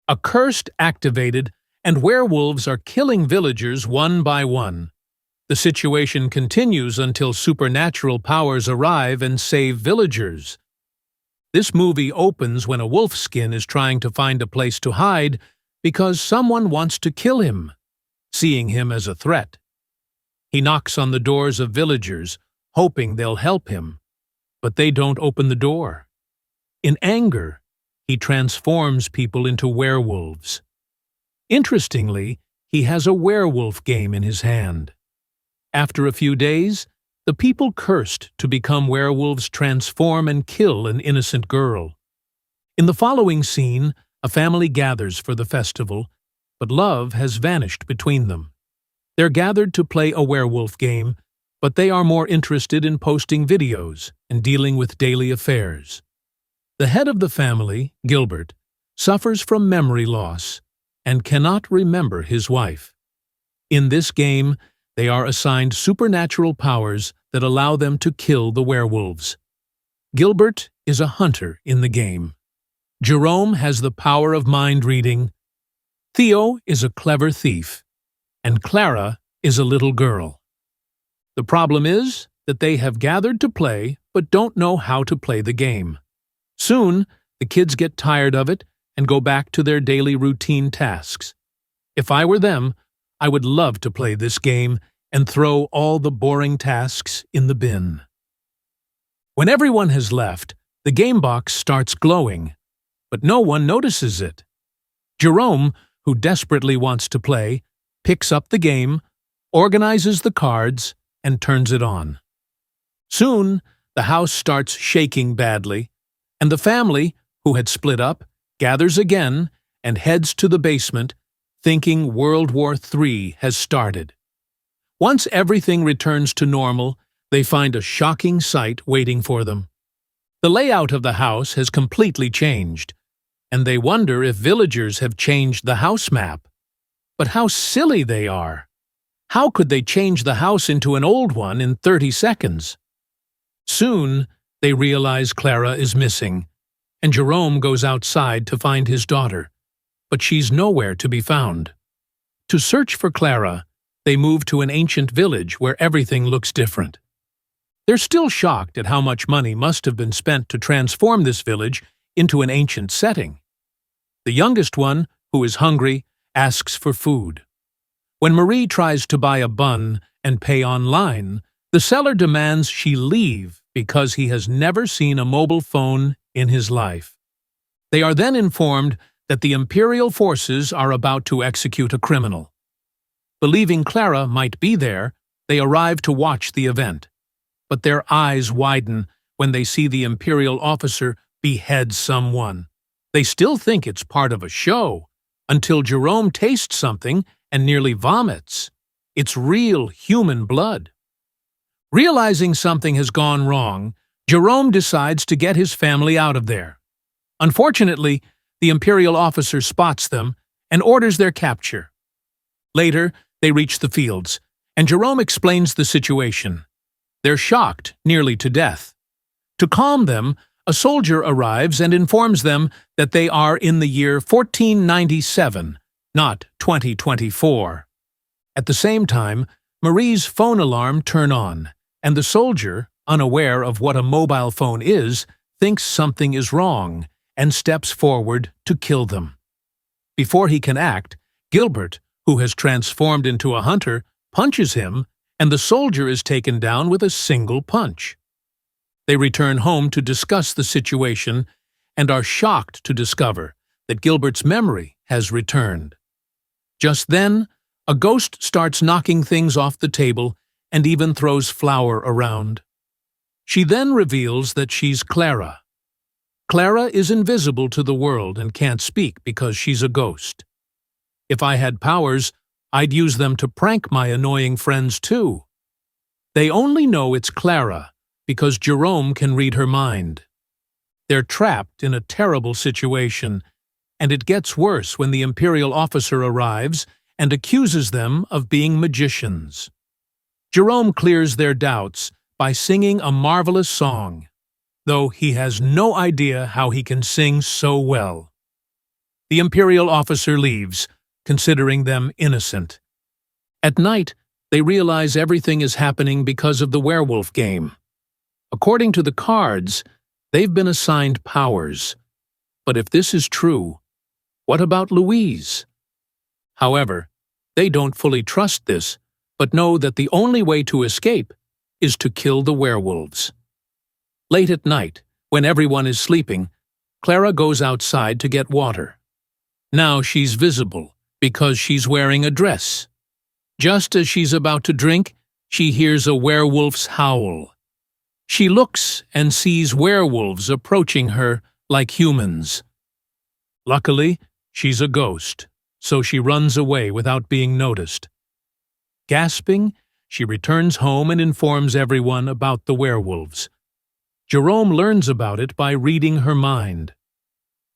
A curse activated, and werewolves are killing villagers one by one. The situation continues until supernatural powers arrive and save villagers. This movie opens when a wolfskin is trying to find a place to hide because someone wants to kill him, seeing him as a threat. He knocks on the doors of villagers, hoping they'll help him, but they don't open the door. In anger, he transforms people into werewolves. Interestingly, he has a werewolf game in his hand. After a few days, the people cursed to become werewolves transform and kill an innocent girl. In the following scene, a family gathers for the festival, but love has vanished between them. They're gathered to play a werewolf game, but they are more interested in posting videos and dealing with daily affairs. The head of the family, Gilbert, suffers from memory loss and cannot remember his wife. In this game, they are assigned supernatural powers that allow them to kill the werewolves. Gilbert is a hunter in the game. Jerome has the power of mind reading. Theo is a clever thief. And Clara is a little girl. The problem is that they have gathered to play but don't know how to play the game. Soon, the kids get tired of it and go back to their daily routine tasks. If I were them, I would love to play this game and throw all the boring tasks in the bin. When everyone has left, the game box starts glowing, but no one notices it. Jerome, who desperately wants to play, picks up the game, organizes the cards, and turns it on. Soon, the house starts shaking badly, and the family, who had split up, gathers again and heads to the basement, thinking World War III has started. Once everything returns to normal, they find a shocking sight waiting for them. The layout of the house has completely changed, and they wonder if villagers have changed the house map. But how silly they are! How could they change the house into an old one in 30 seconds? Soon, they realize Clara is missing, and Jerome goes outside to find his daughter, but she's nowhere to be found. To search for Clara, they move to an ancient village where everything looks different. They're still shocked at how much money must have been spent to transform this village into an ancient setting. The youngest one, who is hungry, asks for food. When Marie tries to buy a bun and pay online, the seller demands she leave because he has never seen a mobile phone in his life. They are then informed that the Imperial forces are about to execute a criminal. Believing Clara might be there, they arrive to watch the event. But their eyes widen when they see the Imperial officer behead someone. They still think it's part of a show, until Jerome tastes something and nearly vomits. It's real human blood. Realizing something has gone wrong, Jerome decides to get his family out of there. Unfortunately, the Imperial officer spots them and orders their capture. Later, they reach the fields, and Jerome explains the situation. They're shocked, nearly to death. To calm them, a soldier arrives and informs them that they are in the year 1497, not 2024. At the same time, Marie's phone alarm turns on, and the soldier, unaware of what a mobile phone is, thinks something is wrong and steps forward to kill them. Before he can act, Gilbert, who has transformed into a hunter, punches him, and the soldier is taken down with a single punch. They return home to discuss the situation and are shocked to discover that Gilbert's memory has returned. Just then, a ghost starts knocking things off the table and even throws flour around. She then reveals that she's Clara. Clara is invisible to the world and can't speak because she's a ghost. If I had powers, I'd use them to prank my annoying friends too. They only know it's Clara because Jerome can read her mind. They're trapped in a terrible situation, and it gets worse when the Imperial officer arrives and accuses them of being magicians. Jerome clears their doubts by singing a marvelous song, though he has no idea how he can sing so well. The Imperial officer leaves, considering them innocent. At night, they realize everything is happening because of the werewolf game. According to the cards, they've been assigned powers. But if this is true, what about Louise? However, they don't fully trust this, but know that the only way to escape is to kill the werewolves. Late at night, when everyone is sleeping, Clara goes outside to get water. Now she's visible because she's wearing a dress. Just as she's about to drink, she hears a werewolf's howl. She looks and sees werewolves approaching her like humans. Luckily, she's a ghost, so she runs away without being noticed. Gasping, she returns home and informs everyone about the werewolves. Jerome learns about it by reading her mind.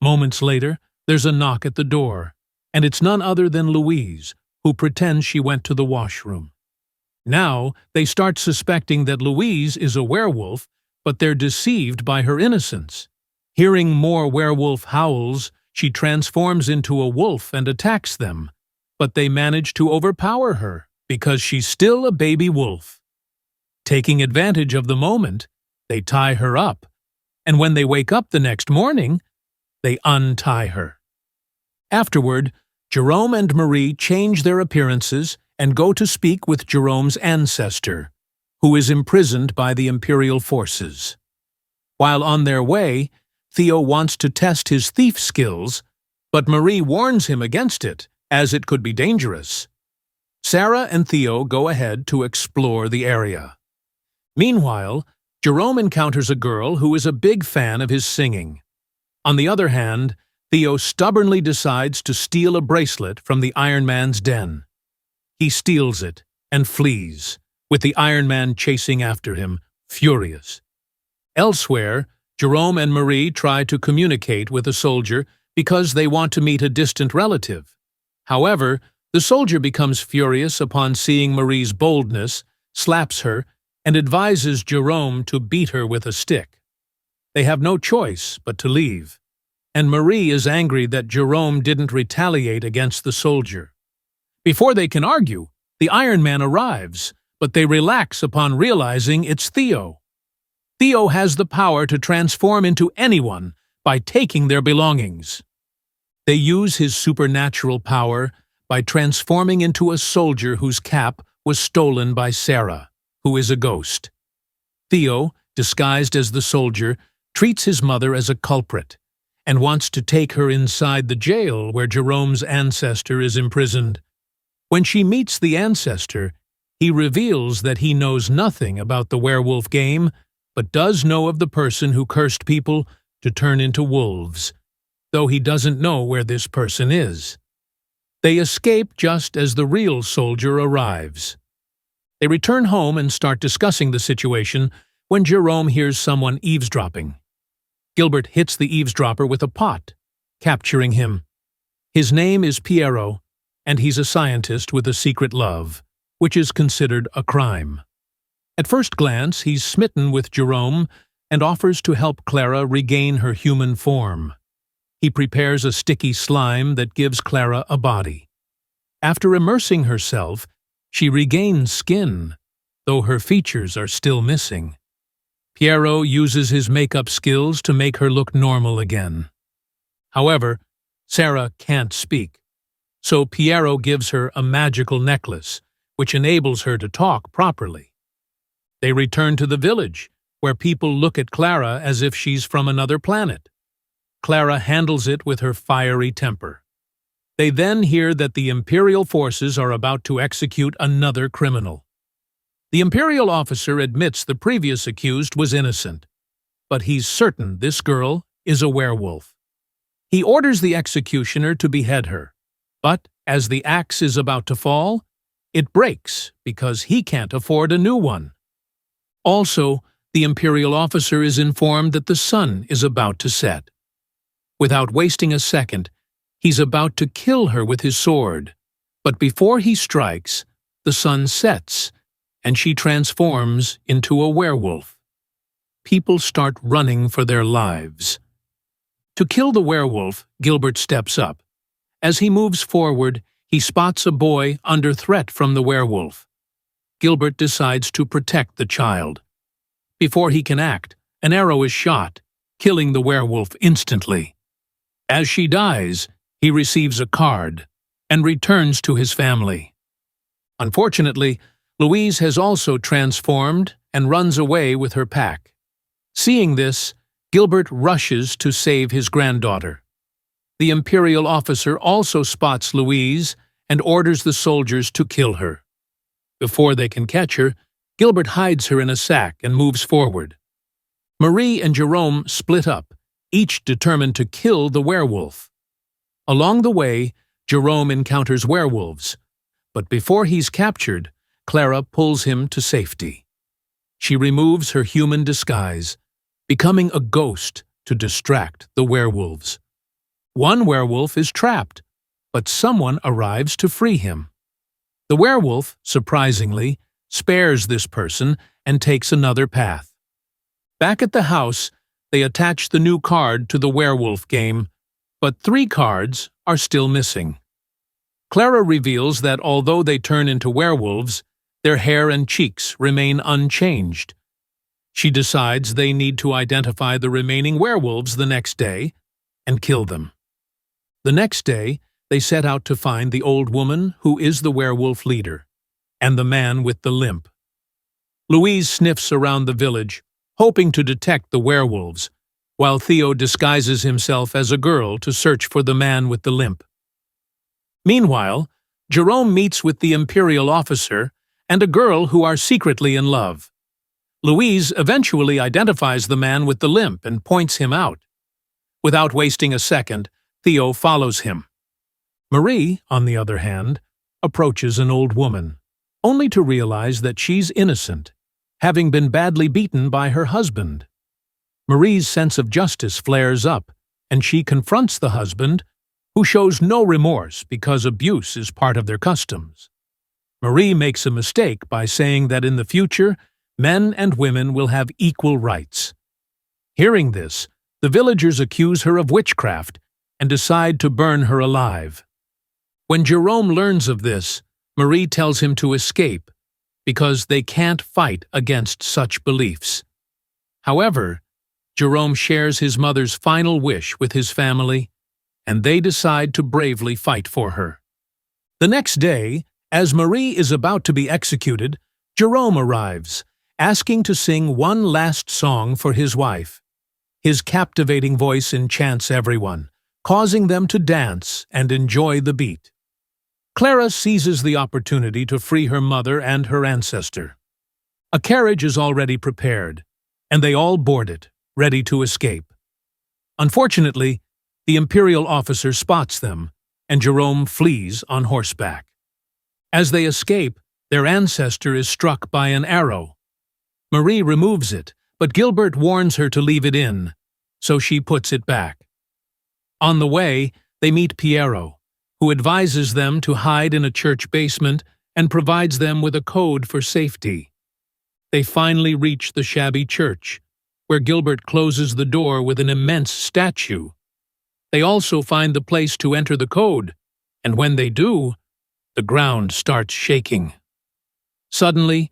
Moments later, there's a knock at the door, and it's none other than Louise, who pretends she went to the washroom. Now, they start suspecting that Louise is a werewolf, but they're deceived by her innocence. Hearing more werewolf howls, she transforms into a wolf and attacks them, but they manage to overpower her because she's still a baby wolf. Taking advantage of the moment, they tie her up, and when they wake up the next morning, they untie her. Afterward, Jerome and Marie change their appearances and go to speak with Jerome's ancestor, who is imprisoned by the Imperial forces. While on their way, Theo wants to test his thief skills, but Marie warns him against it, as it could be dangerous. Sarah and Theo go ahead to explore the area. Meanwhile, Jerome encounters a girl who is a big fan of his singing. On the other hand, Theo stubbornly decides to steal a bracelet from the Iron Man's den. He steals it and flees, with the Iron Man chasing after him, furious. Elsewhere, Jerome and Marie try to communicate with a soldier because they want to meet a distant relative. However, the soldier becomes furious upon seeing Marie's boldness, slaps her, and advises Jerome to beat her with a stick. They have no choice but to leave, and Marie is angry that Jerome didn't retaliate against the soldier. Before they can argue, the Iron Man arrives, but they relax upon realizing it's Theo. Theo has the power to transform into anyone by taking their belongings. They use his supernatural power by transforming into a soldier whose cap was stolen by Sarah, who is a ghost. Theo, disguised as the soldier, treats his mother as a culprit and wants to take her inside the jail where Jerome's ancestor is imprisoned. When she meets the ancestor, he reveals that he knows nothing about the werewolf game, but does know of the person who cursed people to turn into wolves, though he doesn't know where this person is. They escape just as the real soldier arrives. They return home and start discussing the situation when Jerome hears someone eavesdropping. Gilbert hits the eavesdropper with a pot, capturing him. His name is Piero, and he's a scientist with a secret love, which is considered a crime. At first glance, he's smitten with Jerome and offers to help Clara regain her human form. He prepares a sticky slime that gives Clara a body. After immersing herself, she regains skin, though her features are still missing. Piero uses his makeup skills to make her look normal again. However, Sarah can't speak, so Piero gives her a magical necklace, which enables her to talk properly. They return to the village, where people look at Clara as if she's from another planet. Clara handles it with her fiery temper. They then hear that the Imperial forces are about to execute another criminal. The Imperial officer admits the previous accused was innocent, but he's certain this girl is a werewolf. He orders the executioner to behead her, but as the axe is about to fall, it breaks because he can't afford a new one. Also, the Imperial officer is informed that the sun is about to set. Without wasting a second, he's about to kill her with his sword, but before he strikes, the sun sets, and she transforms into a werewolf. People start running for their lives. To kill the werewolf, Gilbert steps up. As he moves forward, he spots a boy under threat from the werewolf. Gilbert decides to protect the child. Before he can act, an arrow is shot, killing the werewolf instantly. As she dies, he receives a card and returns to his family. Unfortunately, Louise has also transformed and runs away with her pack. Seeing this, Gilbert rushes to save his granddaughter. The Imperial officer also spots Louise and orders the soldiers to kill her. Before they can catch her, Gilbert hides her in a sack and moves forward. Marie and Jerome split up, each determined to kill the werewolf. Along the way, Jerome encounters werewolves, but before he's captured, Clara pulls him to safety. She removes her human disguise, becoming a ghost to distract the werewolves. One werewolf is trapped, but someone arrives to free him. The werewolf, surprisingly, spares this person and takes another path. Back at the house, they attach the new card to the werewolf game, but 3 cards are still missing. Clara reveals that although they turn into werewolves, their hair and cheeks remain unchanged. She decides they need to identify the remaining werewolves the next day and kill them. The next day, they set out to find the old woman who is the werewolf leader, and the man with the limp. Louise sniffs around the village, hoping to detect the werewolves, while Theo disguises himself as a girl to search for the man with the limp. Meanwhile, Jerome meets with the Imperial officer and a girl who are secretly in love. Louise eventually identifies the man with the limp and points him out. Without wasting a second, Theo follows him. Marie, on the other hand, approaches an old woman, only to realize that she's innocent, having been badly beaten by her husband. Marie's sense of justice flares up, and she confronts the husband, who shows no remorse because abuse is part of their customs. Marie makes a mistake by saying that in the future, men and women will have equal rights. Hearing this, the villagers accuse her of witchcraft and decide to burn her alive. When Jerome learns of this, Marie tells him to escape because they can't fight against such beliefs. However, Jerome shares his mother's final wish with his family, and they decide to bravely fight for her. The next day, as Marie is about to be executed, Jerome arrives, asking to sing one last song for his wife. His captivating voice enchants everyone, causing them to dance and enjoy the beat. Clara seizes the opportunity to free her mother and her ancestor. A carriage is already prepared, and they all board it, ready to escape. Unfortunately, the Imperial officer spots them, and Jerome flees on horseback. As they escape, their ancestor is struck by an arrow. Marie removes it, but Gilbert warns her to leave it in, so she puts it back. On the way, they meet Piero, who advises them to hide in a church basement and provides them with a code for safety. They finally reach the shabby church, where Gilbert closes the door with an immense statue. They also find the place to enter the code, and when they do, the ground starts shaking. Suddenly,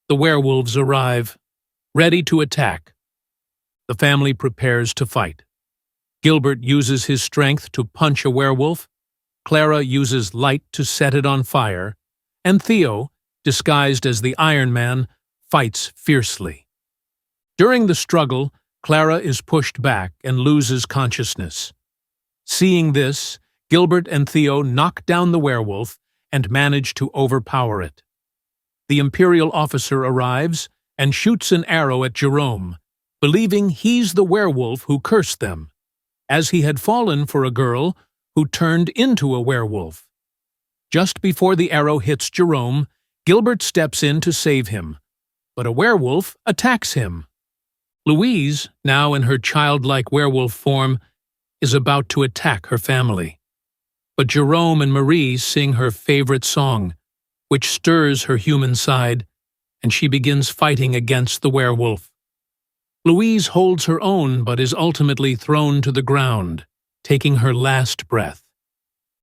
the werewolves arrive, ready to attack. The family prepares to fight. Gilbert uses his strength to punch a werewolf, Clara uses light to set it on fire, and Theo, disguised as the Iron Man, fights fiercely. During the struggle, Clara is pushed back and loses consciousness. Seeing this, Gilbert and Theo knock down the werewolf and manage to overpower it. The Imperial officer arrives and shoots an arrow at Jerome, believing he's the werewolf who cursed them, as he had fallen for a girl who turned into a werewolf. Just before the arrow hits Jerome, Gilbert steps in to save him, but a werewolf attacks him. Louise, now in her childlike werewolf form, is about to attack her family. But Jerome and Marie sing her favorite song, which stirs her human side, and she begins fighting against the werewolf. Louise holds her own but is ultimately thrown to the ground, taking her last breath.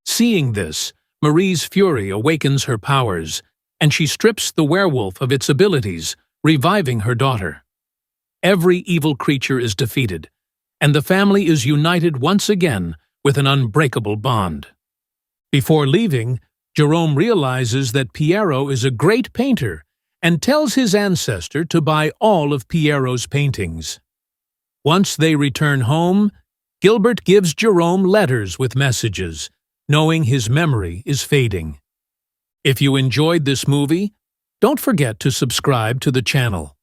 Seeing this, Marie's fury awakens her powers, and she strips the werewolf of its abilities, reviving her daughter. Every evil creature is defeated, and the family is united once again with an unbreakable bond. Before leaving, Jerome realizes that Piero is a great painter and tells his ancestor to buy all of Piero's paintings. Once they return home, Gilbert gives Jerome letters with messages, knowing his memory is fading. If you enjoyed this movie, don't forget to subscribe to the channel.